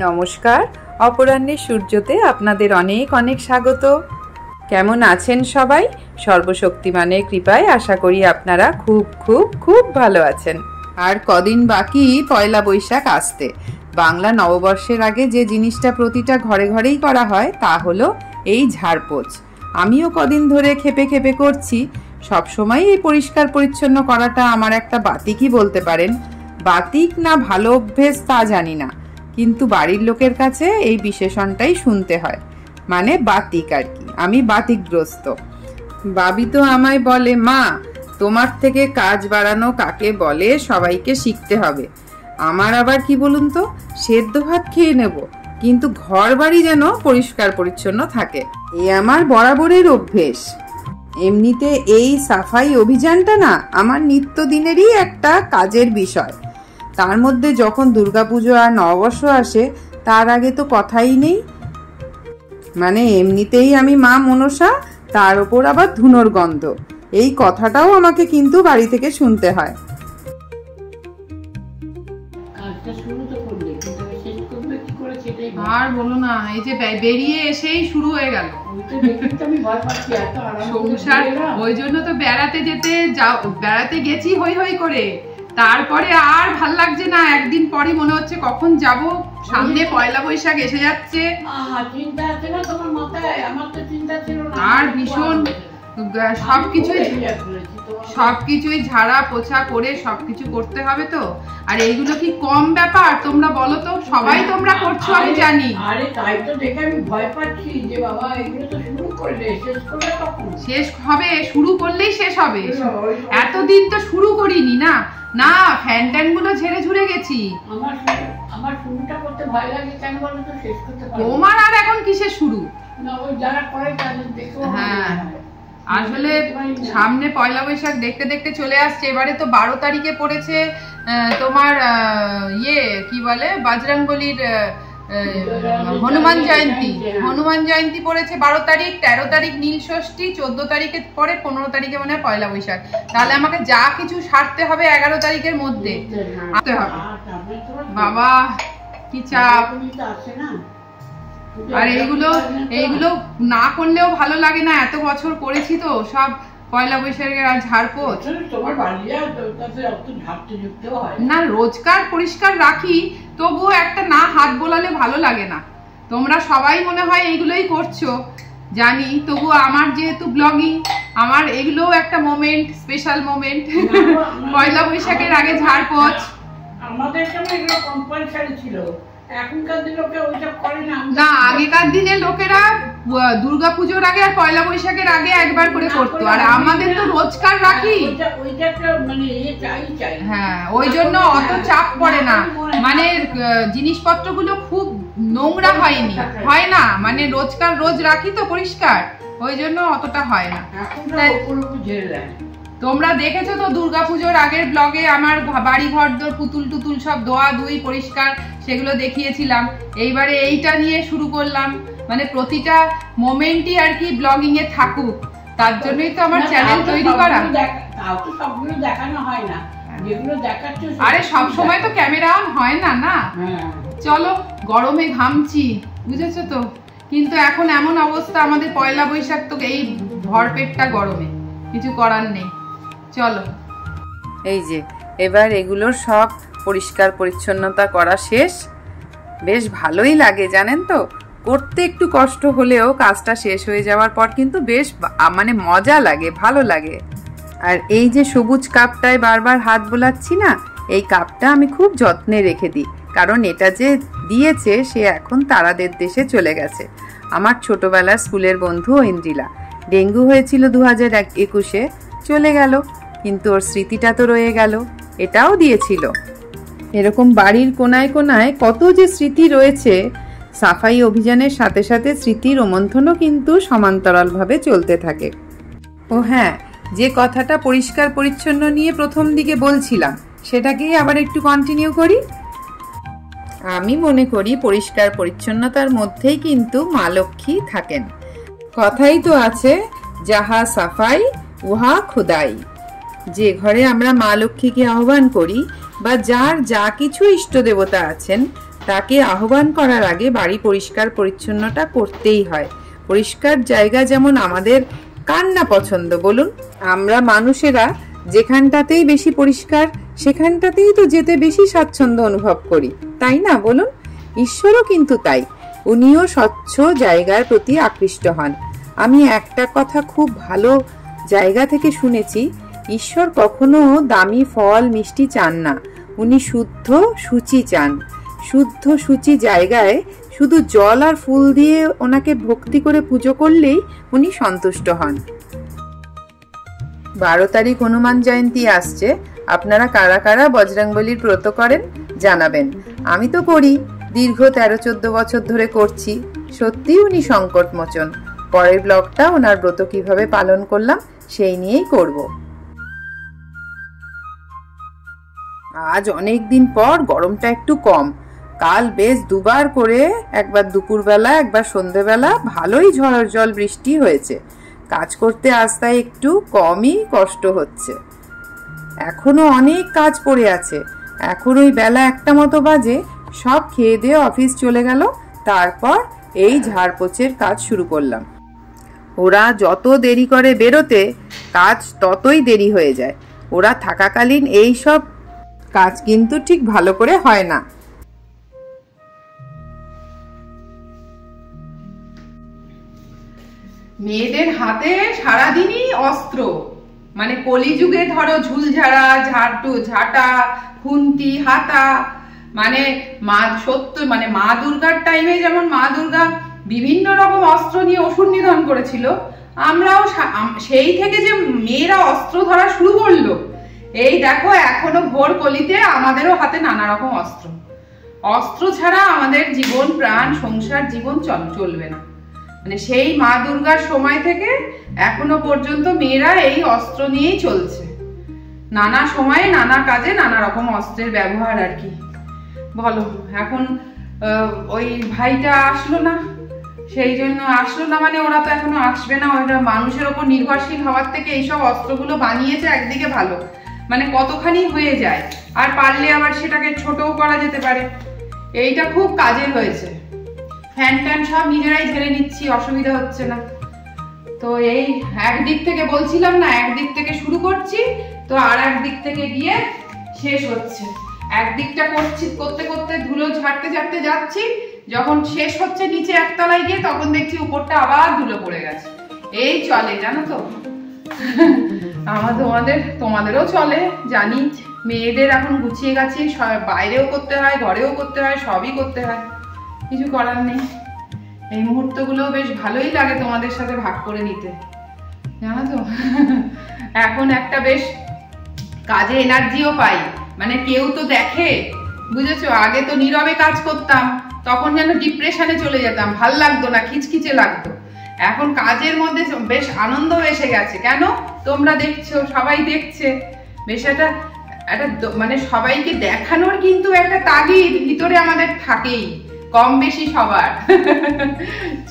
নমস্কার, অপরাহ্নের সূর্যতে আপনাদের অনেক অনেক স্বাগত। কেমন আছেন সবাই? সর্বশক্তিমানের কৃপায় আশা করি আপনারা খুব খুব খুব ভালো আছেন। আর কদিন বাকি পয়লা বৈশাখ আসতে। বাংলা নববর্ষের আগে যে জিনিসটা প্রতিটা ঘরে ঘরেই করা হয় তা হলো এই ঝাড়পোছ। আমিও কদিন ধরে খেপে খেপে করছি। সবসময় এই পরিষ্কার পরিচ্ছন্ন করাটা আমার একটা বাতিকই বলতে পারেন। বাতিক না ভালো অভ্যেস তা জানি না, কিন্তু বাড়ির লোকের কাছে এই বিশেষণটাই শুনতে হয়, মানে বাতিক আর কি। আমি বাতিকগ্রস্ত। বাবি তো আমায় বলে, মা তোমার থেকে কাজ বাড়ানো কাকে বলে সবাইকে শিখতে হবে। আমার আবার কি বলুন তো, সেদ্ধ ভাত খেয়ে নেব, কিন্তু ঘর বাড়ি যেন পরিষ্কার পরিচ্ছন্ন থাকে, এ আমার বরাবরের অভ্যেস। এমনিতে এই সাফাই অভিযানটা না আমার নিত্যদিনেরই একটা কাজের বিষয়। তার মধ্যে যখন দুর্গাপুজো আর নববর্ষ আসে তার আগে তো কথাই নেই। মানে এমনিতেই আমি মা মনসা, তার ওপর আবার ধুনোর গন্ধ, এই কথাটাও আমাকে কিন্তু বাড়ি থেকে শুনতে হয়। আর বলো না, এই যে বেরিয়ে এসেই শুরু হয়ে গেল সংসার। ওই জন্য তো বেড়াতে গেছি হই হই করে, তারপরে আর ভাল লাগছে না। একদিন পরে মনে হচ্ছে কখন যাব, সামনে পয়লা বৈশাখ এসে যাচ্ছে। আর ভীষণ সবকিছুই ঝাড়া পোছা করে সবকিছু করতে হবে তো। আর এইগুলো কি কম ব্যাপার? তোমরা বলো তো, সবাই তোমরা করছো আমি জানি। আরে তাই তো দেখে আমি ভয় পাচ্ছি যে বাবা এগুলো তো শুরু করলে শেষ করবে কখন? শেষ হবে, শুরু করলেই শেষ হবে। এতদিন তো শুরু করিনি না। না, ফ্যান ট্যান গুলো ঝেড়ে ঝুড়ে গেছি। আমার শুরুটা করতে ভয় লাগে কেন বলো তো, শেষ করতে পারি। তোমার আর এখন কিসের শুরু? না, ওই যারা করে তাদের দেখো। হ্যাঁ, আসলে সামনে পয়লা বৈশাখ দেখতে দেখতে চলে আসছে। এবারে তো 12 তারিখে পড়েছে তোমার কি বলে, বজরংবলীর হনুমান জয়ন্তী পড়েছে 12 তারিখ। 13 তারিখ নীল ষষ্ঠী, 14 তারিখে পরে, 15 তারিখে মনে হয় পয়লা বৈশাখ। তাহলে আমাকে যা কিছু সারতে হবে 11 তারিখের মধ্যে আসতে হবে। বাবা কি চাপ! আর এইগুলো না করলেও ভালো লাগে না। এত বছর করেছি তো সব পয়লা বৈশাখের আর ঝাড়পোছ। না, রোজকার পরিষ্কার রাখি, তবুও একটা না হাত বোলালে ভালো লাগে না। তোমরা সবাই মনে হয় এইগুলোই করছো জানি, তবু আমার যেহেতু ব্লগিং, আমার এগুলোও একটা মোমেন্ট, স্পেশাল মোমেন্ট। পয়লা বৈশাখের আগে ঝাড়পোছ আমাদের সময় এগুলো কম্পালসারি ছিল। এখনকার দিনে লোকে ওইসব করে না। না, আগেকার দিনে লোকেরা দুর্গাপুজোর আগে আর পয়লা বৈশাখের আগে একবার করে করতো, আর আমাদের তো রোজকার রাখি। হ্যাঁ, ওই জন্য অত চাপ পড়ে না। মানে জিনিসপত্রগুলো খুব নোংরা হয় না, মানে রোজকার রোজ রাখি তো পরিষ্কার, ওই জন্য অতটা হয় না। তোমরা দেখেছো তো দুর্গাপুজোর আগের ব্লগে আমার বাড়ি ঘর দোর পুতুল টুতুল সব ধোয়া ধুই পরিষ্কার, সেগুলো দেখিয়েছিলাম। এইবারে এইটা নিয়ে শুরু করলাম, মানে প্রতিটা মোমেন্টই আর কি ব্লগিং এ থাকুক, তার জন্যই তো আমার চ্যানেল তৈরি করা। সবগুলো দেখানো হয় না, যেগুলো দেখাচ্ছ। আরে সব সময় তো ক্যামেরা অন হয় না। না, চলো, গরমে ঘামছি বুঝেছো তো, কিন্তু এখন এমন অবস্থা আমাদের পয়লা বৈশাখ তো এই ভরপেটটা গরমে, কিছু করার নেই। চলো, এই যে এবার এগুলোর সব পরিষ্কার পরিচ্ছন্নতা করা শেষ। বেশ ভালোই লাগে জানেন তো, করতে একটু কষ্ট হলেও কাজটা শেষ হয়ে যাওয়ার পর কিন্তু বেশ মানে মজা লাগে, ভালো লাগে। আর এই যে সবুজ কাপটায় বারবার হাত বোলাচ্ছি না, এই কাপটা আমি খুব যত্নে রেখে দিই, কারণ এটা যে দিয়েছে সে এখন তারাদের দেশে চলে গেছে। আমার ছোটবেলার স্কুলের বন্ধু ঐন্দ্রিলা, ডেঙ্গু হয়েছিল 2021-এ, চলে গেল, কিন্তু ওর স্মৃতিটা তো রয়ে গেল, এটাও দিয়েছিল। এরকম বাড়ির কোনায় কোনায় কত যে স্মৃতি রয়েছে। সাফাই অভিযানের সাথে সাথে স্মৃতি রোমন্থনও কিন্তু সমান্তরালভাবে চলতে থাকে। ও হ্যাঁ, যে কথাটা পরিষ্কার পরিচ্ছন্ন নিয়ে প্রথম দিকে বলছিলাম, সেটাকেই আবার একটু কন্টিনিউ করি। আমি মনে করি পরিষ্কার পরিচ্ছন্নতার মধ্যেই কিন্তু মা লক্ষ্মী থাকেন। কথাই তো আছে, যাহা সাফাই উহা খুদাই। যে ঘরে আমরা মা লক্ষ্মীকে আহ্বান করি বা যার যা কিছু ইষ্ট দেবতা আছেন তাকে আহ্বান করার আগে বাড়ি পরিষ্কার পরিচ্ছন্নতা করতেই হয়। পরিষ্কার জায়গা যেমন আমাদের কার না পছন্দ বলুন? আমরা মানুষেরা যেখানটাতেই বেশি পরিষ্কার সেখানটাতেই তো যেতে বেশি স্বাচ্ছন্দ্য অনুভব করি, তাই না বলুন? ঈশ্বরও কিন্তু তাই, উনিও স্বচ্ছ জায়গার প্রতি আকৃষ্ট হন। আমি একটা কথা খুব ভালো জায়গা থেকে শুনেছি, ঈশ্বর কখনো দামি ফল মিষ্টি চান না, উনি শুদ্ধ সূচি চান। শুদ্ধ সূচি জায়গায় শুধু জল আর ফুল দিয়ে ওনাকে ভক্তি করে পুজো করলেই উনি সন্তুষ্ট হন। 12 তারিখ হনুমান জয়ন্তী আসছে, আপনারা কারা কারা বজরংবলীর ব্রত করেন জানাবেন। আমি তো করি, দীর্ঘ 13-14 বছর ধরে করছি। সত্যি উনি সংকট মোচন। পরের ব্লগটা ওনার ব্রত কিভাবে পালন করলাম সেই নিয়েই করব। আজ অনেক দিন পর গরমটা একটু কম। কাল বেশ দুবার করে, একবার দুপুরবেলা একবার সন্ধ্যেবেলা ভালোই ঝড় জল বৃষ্টি হয়েছে। কাজ করতে আসতে একটু কমই কষ্ট হচ্ছে। এখনো অনেক কাজ পড়ে আছে। এখন ওই বেলা 1টা মতো বাজে, সব খেয়ে দিয়ে অফিস চলে গেল। তারপর এই ঝাড়পোছের কাজ শুরু করলাম। ওরা যত দেরি করে বেরোতে কাজ ততই দেরি হয়ে যায়। ওরা থাকাকালীন এই সব কাজ কিন্তু ঠিক ভালো করে হয় না। মেয়েদের হাতে সারাদিনই অস্ত্র, মানে কলিযুগে ধরো ঝুলঝাড়া, ঝাঁটা, খুন্তি, হাতা, মানে মা দুর্গার টাইমে যেমন মা দুর্গা বিভিন্ন রকম অস্ত্র নিয়ে অসুর নিধন করেছিল, আমরাও সেই থেকে যে মেয়েরা অস্ত্র ধরা শুরু করলো, এই দেখো এখনো ভোর কলিতে আমাদেরও হাতে নানা রকম অস্ত্র। অস্ত্র ছাড়া আমাদের জীবন, প্রাণ, সংসার, জীবন চলবে না। মানে সেই মা দুর্গার সময় থেকে এখনো পর্যন্ত মেয়েরা এই অস্ত্র নিয়েই চলছে। নানা সময়ে নানা কাজে নানা রকম অস্ত্রের ব্যবহার আর কি। বলো, এখন ওই ভাইটা আসলো না, সেই জন্য আসলো না মানে ওরা তো এখনো আসবে না। ওরা মানুষের ওপর নির্ভরশীল হওয়ার থেকে এইসব অস্ত্রগুলো বানিয়েছে একদিকে ভালো, মানে কতখানি হয়ে যায়, আর পারলে আবার সেটাকে ছোটও করা যেতে পারে। এইটা খুব কাজের হয়েছে। ফ্যান ট্যান সব নিজেরাই ঝেড়ে নিচ্ছি, অসুবিধা হচ্ছে না। তো এই একদিক থেকে বলছিলাম না, একদিক থেকে শুরু করছি তো আর একদিক থেকে গিয়ে শেষ হচ্ছে। একদিকটা করতে করতে ধুলো ঝাড়তে যাচ্ছি, যখন শেষ হচ্ছে নিচে একতলায় গিয়ে তখন দেখছি উপরটা আবার ধুলো পড়ে গেছে। এই চলে, জানো তো। তোমাদেরও চলে জানি। মেয়েদের এখন গুছিয়ে গেছি, বাইরেও করতে হয়, ঘরেও করতে হয়, সবই করতে হয়, কিছু করার নেই। এই মুহূর্তগুলো বেশ ভালোই লাগে তোমাদের সাথে ভাগ করে নিতে, জানো তো। এখন একটা বেশ কাজে এনার্জিও পাই, মানে কেউ তো দেখে, বুঝেছো। আগে তো নীরবে কাজ করতাম, তখন যেন ডিপ্রেশনে চলে যেতাম, ভাল লাগতো না, খিচখিচে লাগতো। এখন কাজের মধ্যে বেশ আনন্দ এসে গেছে। কেন? তোমরা দেখছো, সবাই দেখছে, বেশ একটা মানে সবাইকে দেখানোর কিন্তু একটা তাগিদ ভিতরে আমাদের থাকেই, কম বেশি সবার।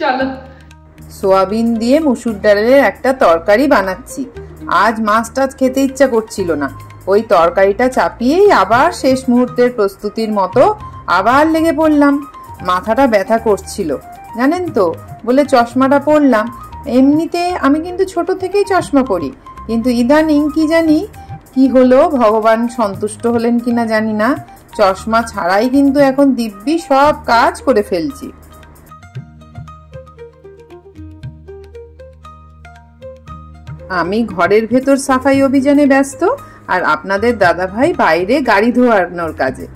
চলো, সোয়াবিন দিয়ে মসুর ডালের একটা তরকারি বানাচ্ছি। আজ মাছ টাছ খেতে ইচ্ছা করছিল না, ওই তরকারিটা চাপিয়েই আবার শেষ মুহূর্তের প্রস্তুতির মতো আবার লেগে পড়লাম। মাথাটা ব্যথা করছিল জানেন তো, বলে চশমাটা পরলাম। এমনিতে আমি কিন্তু ছোট থেকেই চশমা পরি, কিন্তু ইদানিং কি জানি কি হলো, ভগবান সন্তুষ্ট হলেন কিনা জানি না, চশমা ছাড়াই কিন্তু এখন দিব্যি সব কাজ করে ফেলছি। আমি ঘরের ভেতর সাফাই অভিযানে ব্যস্ত, আর আপনাদের দাদাভাই বাইরে গাড়ি ধোয়ানোর কাজে।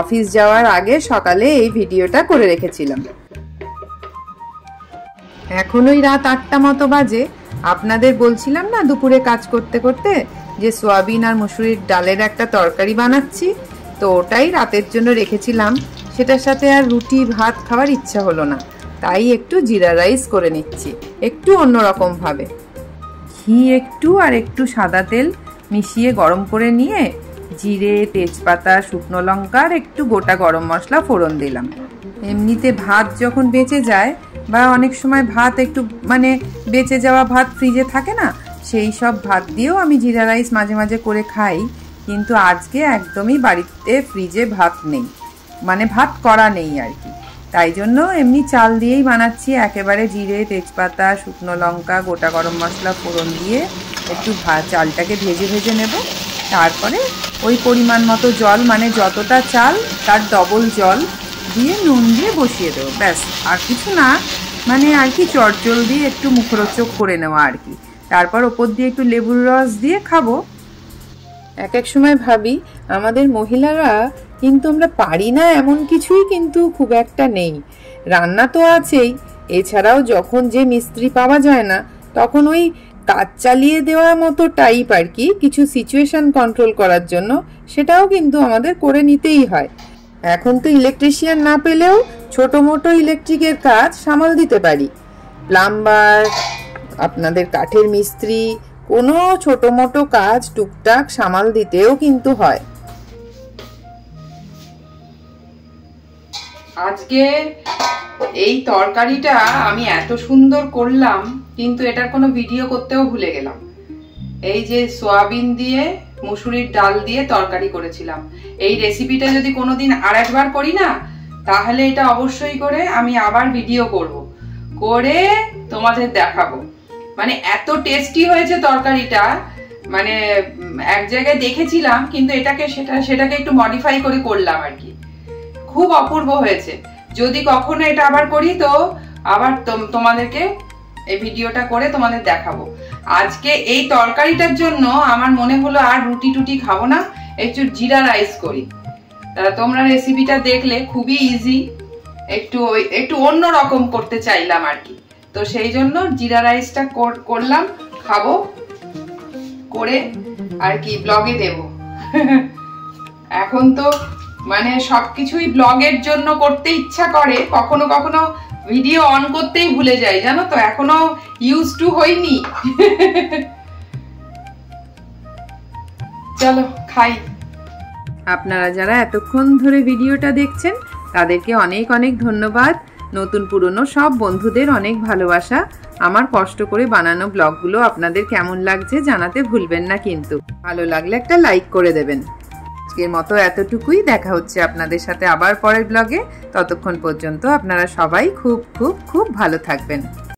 অফিস যাওয়ার আগে সকালে এই ভিডিওটা করে রেখেছিলাম। এখন ওই রাত 8টা মতো বাজে। আপনাদের বলছিলাম না দুপুরে কাজ করতে করতে যে সোয়াবিন আর মুসুরির ডালের একটা তরকারি বানাচ্ছি, তো ওটাই রাতের জন্য রেখেছিলাম। সেটার সাথে আর রুটি ভাত খাওয়ার ইচ্ছা হলো না, তাই একটু জিরা রাইস করে নিচ্ছি, একটু অন্যরকম ভাবে। ঘি একটু আর একটু সাদা তেল মিশিয়ে গরম করে নিয়ে জিরে, তেজপাতা, শুকনো লঙ্কা আর একটু গোটা গরম মশলা ফোড়ন দিলাম। এমনিতে ভাত যখন বেঁচে যায়, বা অনেক সময় ভাত একটু মানে বেঁচে যাওয়া ভাত ফ্রিজে থাকে না, সেই সব ভাত দিয়েও আমি জিরা রাইস মাঝে মাঝে করে খাই, কিন্তু আজকে একদমই বাড়িতে ফ্রিজে ভাত নেই। মানে ভাত করা নেই আর কি, তাই জন্য এমনি চাল দিয়েই বানাচ্ছি। একেবারে জিরে, তেজপাতা, শুকনো লঙ্কা, গোটা গরম মশলা ফোড়ন দিয়ে একটু চালটাকে ভেজে ভেজে নেব। তারপরে ওই পরিমাণ মতো জল, মানে যতটা চাল তার ডবল জল দিয়ে নুন দিয়ে বসিয়ে দেবো, ব্যাস। আর কিছু না, মানে আর কি চটজল দিয়ে একটু মুখরোচক করে নেওয়া আর কি। তারপর ওপর দিয়ে একটু লেবুর রস দিয়ে খাবো। এক এক সময় ভাবি আমাদের মহিলারা কিন্তু আমরা পারি না এমন কিছুই কিন্তু খুব একটা নেই। রান্না তো আছেই, এছাড়াও যখন যে মিস্ত্রি পাওয়া যায় না তখন ওই কাজ চালিয়ে দেওয়ার মতো টাইপ আর কি, কিছু সিচুয়েশন কন্ট্রোল করার জন্য সেটাও কিন্তু আমাদের করে নিতেই হয়। এখন তো ইলেকট্রিশিয়ান না পেলেও ছোট মোটো ইলেকট্রিকের কাজ সামাল দিতে পারি। প্লাম্বার, আপনাদের কাঠের মিস্ত্রি, কোনো ছোট মোটো কাজ টুকটাক সামাল দিতেও কিন্তু হয়। আজকে এই তরকারিটা আমি এত সুন্দর করলাম, কিন্তু এটার কোনো ভিডিও করতেও ভুলে গেলাম। এই যে সয়াবিন দিয়ে মসুরির ডাল দিয়ে তরকারি করেছিলাম, এই রেসিপিটা যদি কোনোদিন আরেকবার করি না, তাহলে এটা অবশ্যই করে আমি আবার ভিডিও করব, করে তোমাদের দেখাবো। মানে এত টেস্টি হয়েছে তরকারিটা, মানে এক জায়গায় দেখেছিলাম, কিন্তু সেটাকে একটু মডিফাই করে করলাম আর কি। খুব অপূর্ব হয়েছে। যদি কখনো এটা আবার করি তো আবার তোমাদেরকে এই ভিডিওটা করে তোমাদের দেখাবো। আজকে এই তরকারিটার জন্য আমার মনে হলো আর রুটি টুটি খাবো না, একটু জিরা রাইস করি। তোমরা রেসিপিটা দেখলে খুবই ইজি, একটু অন্য রকম করতে চাইলাম আর কি। তো সেই জন্য জিরা রাইসটা করলাম, খাবো, করে আর কি ব্লগে দেব। এখন তো মানে সবকিছুই ব্লগের জন্য করতে ইচ্ছা করে, কখনো কখনো ভিডিও অন করতেই ভুলে যাই, জানো তো, এখনো ইউজ টু হইনি। চলো খাই। আপনারা যারা এতক্ষণ ধরে ভিডিওটা দেখছেন তাদেরকে অনেক অনেক ধন্যবাদ। নতুন পুরনো সব বন্ধুদের অনেক ভালোবাসা। আমার কষ্ট করে বানানো ব্লগগুলো আপনাদের কেমন লাগছে জানাতে ভুলবেন না কিন্তু। ভালো লাগলে একটা লাইক করে দেবেন। আজকের মতো এতটুকুই, দেখা হচ্ছে আপনাদের সাথে আবার পরের ব্লগে। ততক্ষণ পর্যন্ত আপনারা সবাই খুব খুব খুব ভালো থাকবেন।